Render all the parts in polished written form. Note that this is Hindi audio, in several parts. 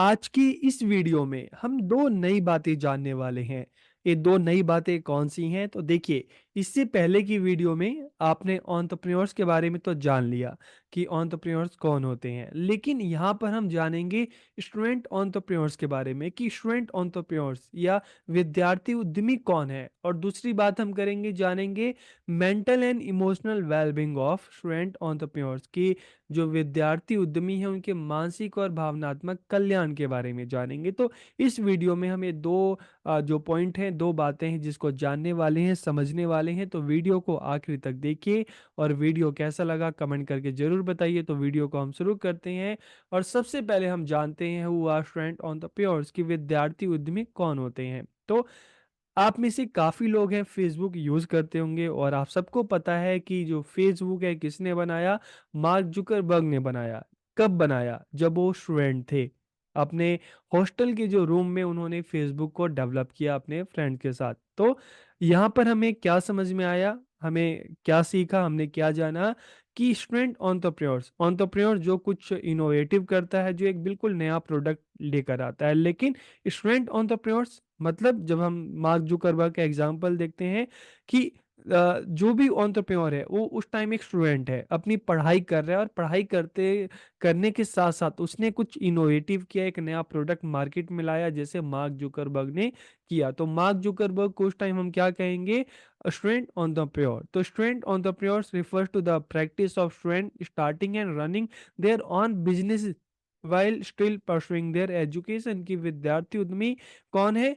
आज की इस वीडियो में हम 2 नई बातें जानने वाले हैं। ये 2 नई बातें कौन-सी हैं? तो देखिए, इससे पहले की वीडियो में आपने एंटरप्रेन्योर्स के बारे में तो जान लिया कि एंटरप्रेन्योर्स कौन होते हैं। लेकिन यहाँ पर हम जानेंगे स्टूडेंट एंटरप्रेन्योर्स के बारे में कि स्टूडेंट एंटरप्रेन्योर्स या विद्यार्थी उद्यमी कौन है? और दूसरी बात हम जानेंगे mental and emotional well being of student entrepreneurs कि जो विद्यार्थी उद्यमी हैं उनके मानसिक और भावनात्मक कल्याण के बारे में जानेंगे। तो इस वीडियो में हम ये 2 जो पॉइंट हैं, 2 बातें हैं जिसको जानने वाले हैं, समझने वाले हैं। तो वीडियो को आखिर तक देखिए और वीडियो कैसा लगा कमेंट करके ज़रूर बताइए। तो वीडियो को हम शुरू करते हैं और सबसे पहले हम जानते हैं हू आर स्टूडेंट एंटरप्रेन्योर्स कि विद्यार्थी उद्यमी कौन होते हैं। तो आप में से काफ़ी लोग हैं फ़ेसबुक यूज़ करते होंगे और आप सबको पता है कि जो फ़ेसबुक है किसने बनाया? मार्क ज़ुकरबर्ग ने बनाया। कब बनाया? जब वो स्टूडेंट थे। अपने हॉस्टल के जो रूम में उन्होंने फ़ेसबुक को डेवलप किया अपने फ्रेंड के साथ। तो यहाँ पर हमें क्या समझ में आया? हमें क्या सीखा? हमने क्या जाना? कि स्टूडेंट एंटरप्रेन्योर जो कुछ इनोवेटिव करता है, जो एक बिल्कुल नया प्रोडक्ट लेकर आता है। लेकिन स्टूडेंट एंटरप्रेन्योर्स मतलब जब हम मार्क जुकरबर्ग का एग्जांपल देखते हैं कि जो भी एंटरप्रेन्योर है वो उस टाइम एक स्टूडेंट है, अपनी पढ़ाई कर रहा है और पढ़ाई करते करने के साथ-साथ उसने कुछ इनोवेटिव किया, एक नया प्रोडक्ट मार्केट में लाया जैसे मार्क जुकरबर्ग ने किया। तो मार्क जुकरबर्ग को उस टाइम हम क्या कहेंगे? Student entrepreneur. तो student entrepreneurs refers to the practice of student starting and running their own business while still pursuing their education कि विद्यार्थी उद्यमी कौन है?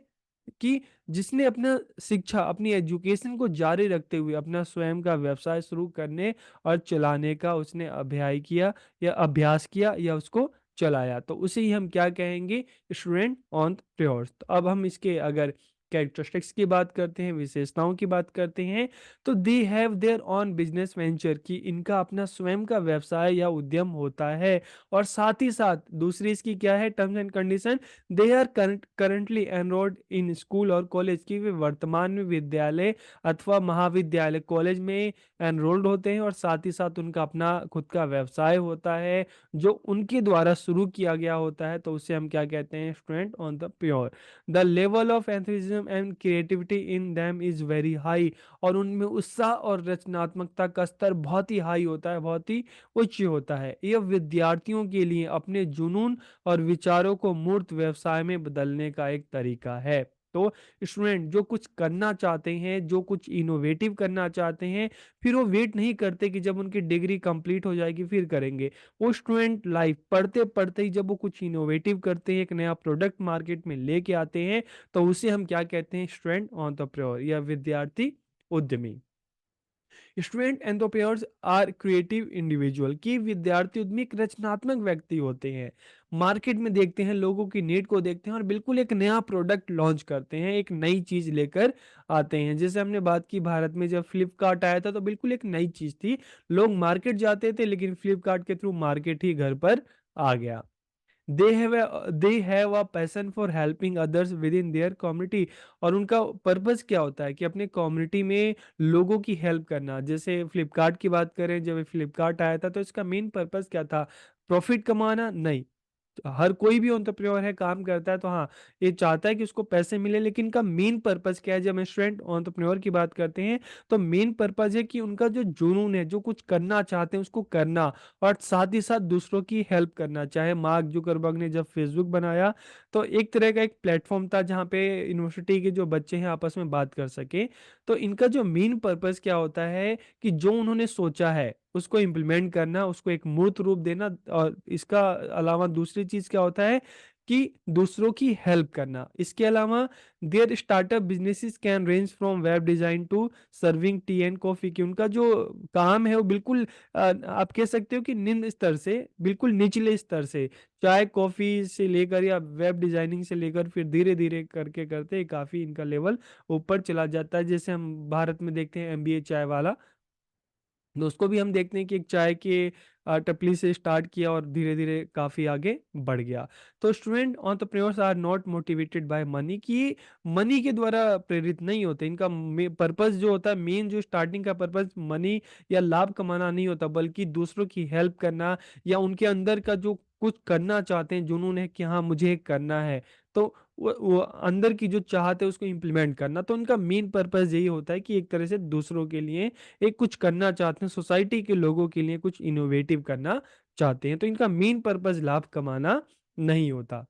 कि जिसने अपना शिक्षा, अपनी एजुकेशन को जारी रखते हुए अपना स्वयं का व्यवसाय शुरू करने और चलाने का उसने अभ्यास किया या उसको चलाया। तो उसे ही हम क्या कहेंगे? Student entrepreneurs. तो अब हम इसके अगर कैरेक्टरिस्टिक्स की बात करते हैं, विशेषताओं की बात करते हैं, तो they have their own business venture कि इनका अपना स्वयं का व्यवसाय या उद्यम होता है। और साथ ही साथ दूसरी इसकी क्या है terms and condition? They are currently enrolled in school और कॉलेज की वे वर्तमान में विद्यालय अथवा महाविद्यालय कॉलेज में एनरोल्ड होते हैं और साथ ही साथ उनका अपना खुद का व्यवसाय होता है जो उनके द्वारा शुरू किया गया होता है। तो उसे हम क्या कहते हैं? Student entrepreneur. The level of enthusiasm and creativity in them is very high और उनमें उत्साह और रचनात्मकता का स्तर बहुत ही हाई होता है, बहुत ही उच्च होता है। यह विद्यार्थियों के लिए अपने जुनून और विचारों को मूर्त व्यवसाय में बदलने का एक तरीका है। तो स्टूडेंट जो कुछ करना चाहते हैं, जो कुछ इनोवेटिव करना चाहते हैं, फिर वो वेट नहीं करते कि जब उनकी डिग्री कंप्लीट हो जाएगी फिर करेंगे। वो स्टूडेंट लाइफ पढ़ते-पढ़ते ही जब वो कुछ इनोवेटिव करते हैं, एक नया प्रोडक्ट मार्केट में लेके आते हैं, तो उसे हम क्या कहते हैं? स्टूडेंट एंटरप्रेन्योर या विद्यार्थी उद्यमी। Student entrepreneurs are creative individual कि विद्यार्थी उद्यमी एक रचनात्मक व्यक्ति होते हैं। मार्केट में देखते हैं, लोगों की नीड को देखते हैं और बिल्कुल एक नया प्रोडक्ट लॉन्च करते हैं, एक नई चीज लेकर आते हैं। जैसे हमने बात की भारत में जब फ्लिपकार्ट आया था तो बिल्कुल एक नई चीज थी। लोग मार्केट जाते थे लेकिन फ्लिपकार्ट के थ्रू मार्केट ही घर पर आ गया। दे have a passion for helping others with in their community और उनका पर्पस क्या होता है कि अपने कम्युनिटी में लोगों की हेल्प करना। जैसे फ्लिपकार्ट की बात करें, जब फ्लिपकार्ट आया था तो इसका मेन पर्पस क्या था? प्रॉफिट कमाना नहीं। तो हर कोई भी एंटरप्रेन्योर है, काम करता है तो हाँ, ये चाहता है कि उसको पैसे मिले, लेकिन इनका मेन पर्पस क्या है? जब हम स्टूडेंट एंटरप्रेन्योर की बात करते हैं तो मेन पर्पस है कि उनका जो जुनून है, जो कुछ करना चाहते हैं उसको करना और साथ ही साथ दूसरों की हेल्प करना। चाहे मार्क जुकरबर्ग ने जब फेसबुक बनाया तो एक तरह का एक प्लेटफॉर्म था जहाँ पे यूनिवर्सिटी के जो बच्चे हैं आपस में बात कर सके। तो इनका जो मेन पर्पस क्या होता है कि जो उन्होंने सोचा है उसको इम्प्लीमेंट करना, उसको एक मूर्त रूप देना और इसका अलावा दूसरी चीज़ क्या होता है कि दूसरों की हेल्प करना। इसके अलावा their startup businesses can range from web design to serving tea and coffee कि उनका जो काम है वो बिल्कुल आप कह सकते हो कि निम्न स्तर से बिल्कुल निचले स्तर से चाय, कॉफ़ी से लेकर या वेब डिज़ाइनिंग से लेकर फिर धीरे-धीरे करते काफ़ी इनका लेवल ऊपर चला जाता है। जैसे हम भारत में देखते हैं एमबीए चाय वाला, तो उसको भी हम देखते हैं कि एक चाय के टपली से स्टार्ट किया और धीरे-धीरे काफ़ी आगे बढ़ गया। तो student entrepreneurs are not motivated by money कि मनी के द्वारा प्रेरित नहीं होते। इनका पर्पस जो होता है, मेन जो स्टार्टिंग का पर्पस मनी या लाभ कमाना नहीं होता, बल्कि दूसरों की हेल्प करना या उनके अंदर का जो कुछ करना चाहते हैं, जुनून है कि हाँ मुझे ये करना है, तो वो अंदर की जो चाहत है उसको इम्प्लीमेंट करना, तो उनका मेन पर्पस यही होता है कि एक तरह से दूसरों के लिए एक कुछ करना चाहते हैं, सोसाइटी के लोगों के लिए कुछ इनोवेटिव करना चाहते हैं, तो इनका मेन पर्पस लाभ कमाना नहीं होता।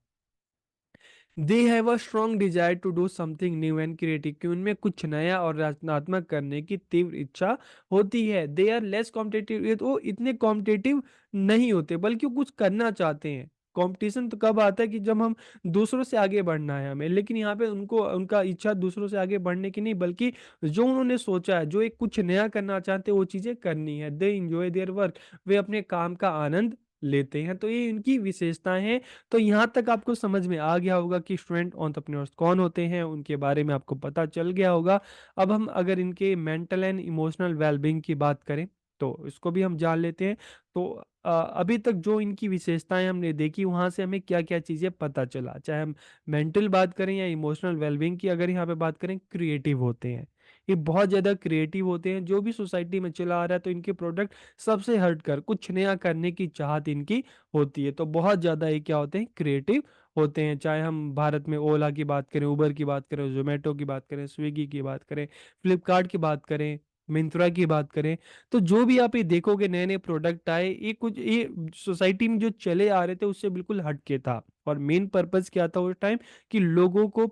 They have a strong desire to do something new and creative, कि उनमें कुछ नया और रचनात्मक करने की तीव्र इच्छा होती है। दे आर लेस कॉम्पिटिटिव, ये तो वो इतने कॉम्पिटिटिव नहीं होते, बल्कि वो कुछ करना चाहते हैं। कंपटीशन तो कब आता है कि जब हम दूसरों से आगे बढ़ना है हमें, लेकिन यहाँ पे उनको उनका इच्छा दूसरों से आगे बढ़ने की नहीं, बल्कि जो उन्होंने सोचा है, जो एक कुछ नया करना चाहते हैं वो चीजें करनी है। दे इंजॉय देयर वर्क, वे अपने काम का आनंद लेते हैं, तो ये इनकी विशेषताएं हैं। तो यहाँ तक आपको समझ में आ गया होगा कि स्टूडेंट एंटरप्रेन्योर्स कौन होते हैं, उनके बारे में आपको पता चल गया होगा। अब हम अगर इनके मेंटल एंड इमोशनल वेलबींग की बात करें तो इसको भी हम जान लेते हैं। तो अभी तक जो इनकी विशेषताएं हमने देखी, वहां से हमें क्या क्या चीजें पता चला, चाहे हम मेंटल बात करें या इमोशनल वेलबींग की, अगर यहाँ पे बात करें, क्रिएटिव होते हैं। ये बहुत ज्यादा क्रिएटिव होते हैं, जो भी सोसाइटी में चला आ रहा है तो इनके प्रोडक्ट सबसे हटकर कुछ नया करने की चाहत इनकी होती है, तो बहुत ज़्यादा ये क्या होते हैं, क्रिएटिव होते हैं। चाहे हम भारत में ओला की बात करें, उबर की बात करें, जोमेटो की बात करें, स्विगी की बात करें, फ्लिपकार्ट की बात करें, मिंत्रा की बात करें, तो जो भी आप ये देखोगे नए नए प्रोडक्ट आए, ये कुछ ये सोसाइटी में जो चले आ रहे थे उससे बिल्कुल हटके था। और मेन पर्पस क्या था उस टाइम, कि लोगों को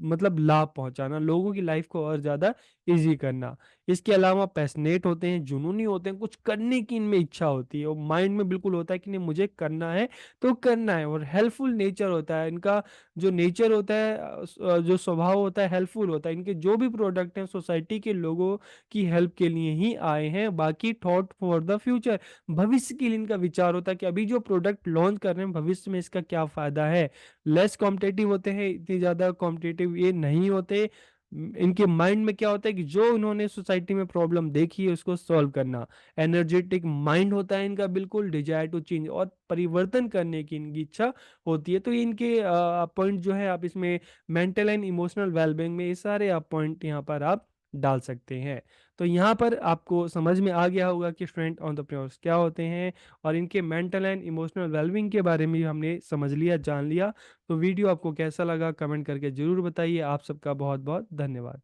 मतलब लाभ पहुंचाना, लोगों की लाइफ को और ज़्यादा इजी करना। इसके अलावा पैशनेट होते हैं, जुनूनी होते हैं, कुछ करने की इनमें इच्छा होती है, और माइंड में बिल्कुल होता है कि नहीं मुझे करना है तो करना है। और हेल्पफुल नेचर होता है इनका, जो नेचर होता है, जो स्वभाव होता है, हेल्पफुल होता है। इनके जो भी प्रोडक्ट हैं सोसाइटी के लोगों की हेल्प के लिए ही आए हैं, बाकी थॉट फॉर द फ्यूचर, भविष्य के लिए इनका विचार होता है कि अभी जो प्रोडक्ट लॉन्च कर रहे हैं भविष्य में इसका क्या फायदा है। लेस कॉम्पिटेटिव होते हैं, इतनी ज्यादा कॉम्पिटेटिव ये नहीं होते। इनके माइंड में क्या होता है कि जो उन्होंने सोसाइटी में प्रॉब्लम देखी है उसको सॉल्व करना। एनर्जेटिक माइंड होता है इनका, बिल्कुल डिजायर टू चेंज, और परिवर्तन करने की इनकी इच्छा होती है। तो ये इनके पॉइंट जो है, आप इसमें मेंटल एंड इमोशनल वेलबींग में ये सारे आप पॉइंट यहाँ पर आप डाल सकते हैं। तो यहाँ पर आपको समझ में आ गया होगा कि स्टूडेंट एंटरप्रेन्योर्स क्या होते हैं, और इनके मेंटल एंड इमोशनल वेलबींग के बारे में भी हमने समझ लिया, जान लिया। तो वीडियो आपको कैसा लगा कमेंट करके जरूर बताइए। आप सबका बहुत बहुत धन्यवाद।